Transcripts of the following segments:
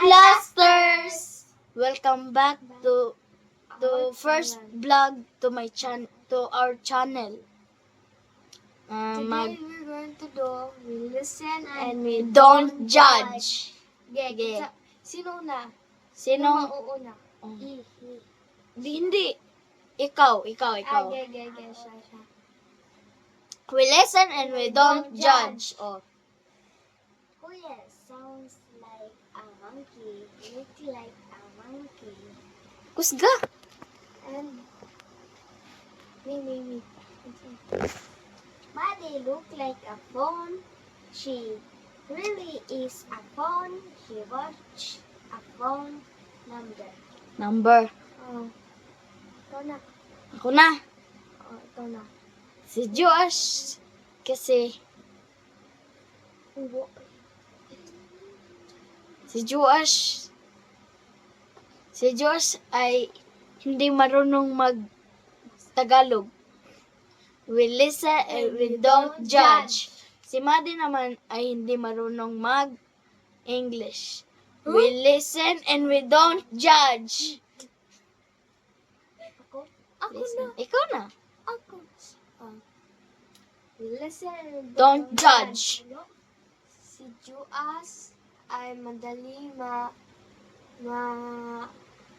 Blasters! Welcome back to first vlog to our channel. Today we're going to do we listen and we Don't judge. Okay. Sino una? Sino? mauuna? Oh. He. Hindi. Ikaw. Okay. Siya. We listen and we don't judge. Oh. Kuya sounds like a monkey. Look like a monkey. Kusga. And me. Maddie look like a phone. She really is a phone. She watch a phone number. Number. Oh. Ikaw na. Ako na. Oh, ikaw na. Si Josh. Kasi Ubo. si Josh ay hindi marunong mag-Tagalog. We listen and we don't judge. Si Maddie naman ay hindi marunong mag-English. We listen and we don't judge. Ako? Ako Listen. na. Ikaw na. Ako. Oh. We listen and we Don't judge. Si Juas ay madaling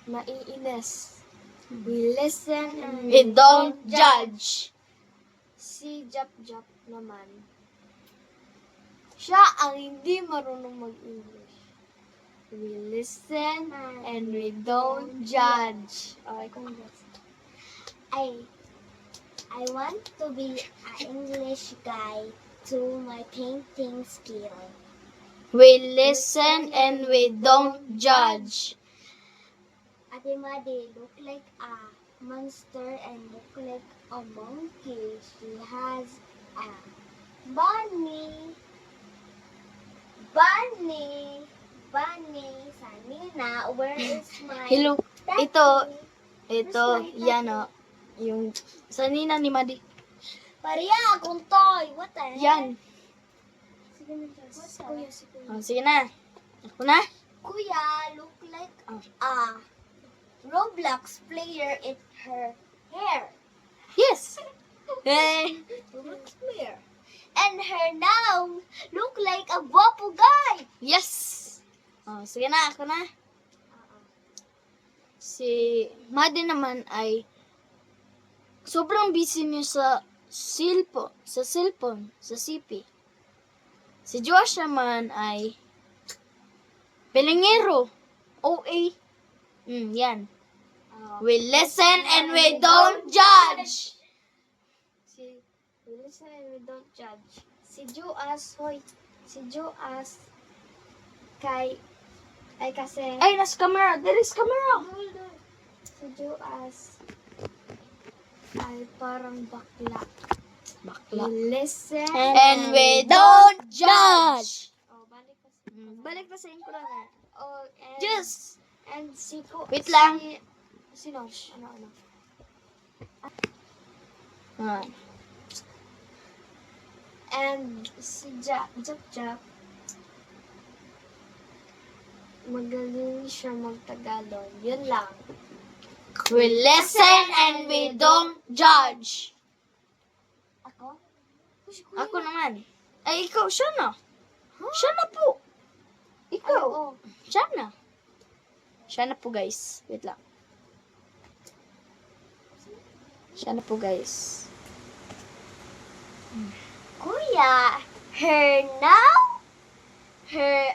maiinis. We listen and We don't judge. Si Jap naman, siya ang hindi marunong mag-English. We listen and we don't judge. Okay, congrats. I want to be an English guy to my painting skill. We listen and we don't judge. Ate Maddie look like a monster and look like a monkey. She has a bunny. Sanina, where is my Hello. daddy? Ito, yan o. Yung sanina ni Maddie. Paria, akong toy. What the heck? Yan. Sige na, Jess. Kuya. Oh, sige na. Ako na. Kuya look like a Roblox player in her hair. Yes. Hey. Roblox player. And her now look like a guapo guy. Yes. Oh, sige na. Ako na. Si Maddie naman ay sobrang busy niya sa cellphone, sa CP. Si Josh naman ay pelengero. OA. Yan. We listen and we don't judge. We listen and we don't judge. Si Juas ay kasi Ay, nasa camera. There is camera. si Juas ay parang bakla. Bakla. We listen And we don't judge. Oh, Balik na sa intro na. Oh, and Just. and si Wait lang. Sino? Ano? Ah. And si Jap, magaling siya mag-Tagalog. Yun lang. We listen and we don't judge. Ako? Ako naman. Ay, ikaw. Siya na. Siya na po. Ikaw. Oo. Siya na. Siya na po, guys. Wait lang. Siya na po, guys. Kuya, her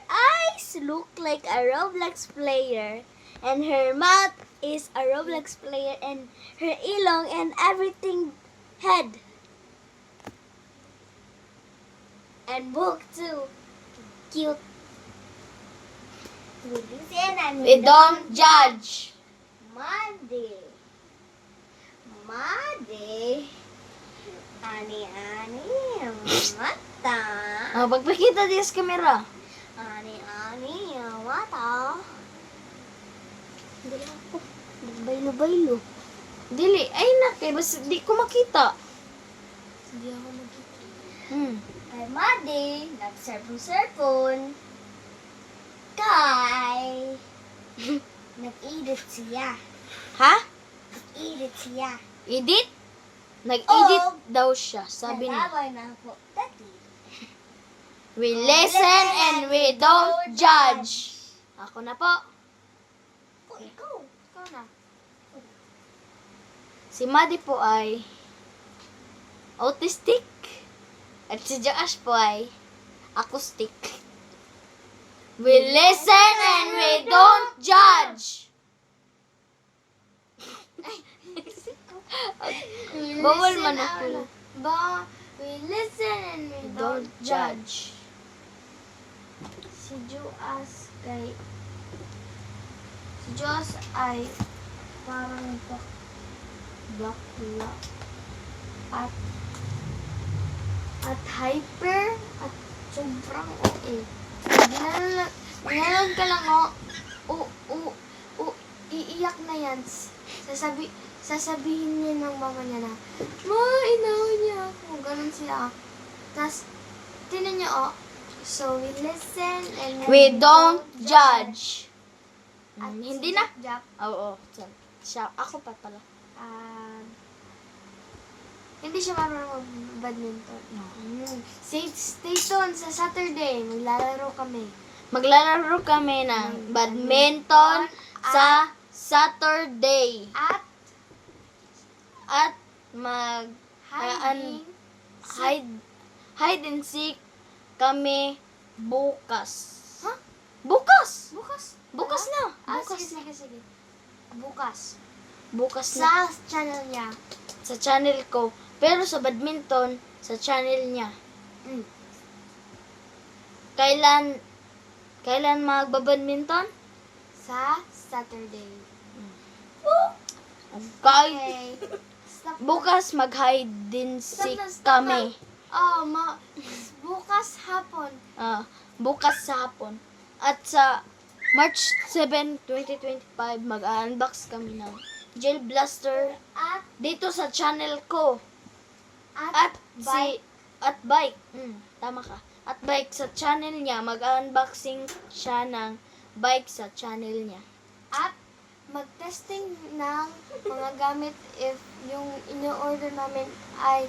eyes look like a Roblox player, and her mouth is a Roblox player, and her ilong and everything head. And book too. Cute. We listen and We don't judge. Maddie. Ani, ang mata. Oh, pagpakita din sa camera. Ani, ang mata. Hindi ako. Baylo. Dili. Ay, nakay. Basta di ko makita. Hindi ako makita. Hmm. Kay Maddie, nag-cellphone. Kay nag-edit siya. Ha? Nag-edit siya. Edit? Nag-edit Oh. daw siya, sabi niya. Nalaway na po. Dati. We listen and we don't judge. Ako na po. Po, ikaw. Ikaw na. Si Maddie po ay autistic. At si Josh po ay acoustic. We listen and we don't judge. Bawal man ako. We listen and we Don't judge. Si Josh ay parang bakla at hyper at sobrang OA. Ginalan ka lang iiyak na yan. Sasabihin niya ng mama niya na, Ma, inawin niya ako. Ganun siya. Tapos, tinan niya, so we listen and We don't judge. At Hindi si na. Jack, Oo. Siya. Ako pa pala. hindi siya marunong mag-badminton. No. Stay tuned sa Saturday. Maglalaro kami. Maglalaro kami ng badminton sa Saturday. At Hiding. hide and seek kami bukas. Ha? Bukas! Bukas. Bukas na. Bukas. Bukas. Sige. Bukas. Bukas na. Sa channel niya. Sa channel ko. Pero sa badminton, sa channel niya. Mm. Kailan magbabadminton? Sa Saturday. Okay. Stop. Bukas mag-hide din seek Stop. kami. Bukas hapon. Bukas sa hapon. At sa March 7, 2025, mag-unbox kami ng Gel Blaster At dito sa channel ko. bike. At bike. Tama ka. At bike sa channel niya. Mag-unboxing siya ng bike sa channel niya. At mag-testing ng mga gamit if yung ino-order namin ay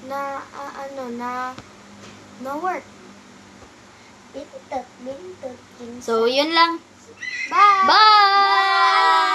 na work. So, yun lang. Bye! Bye!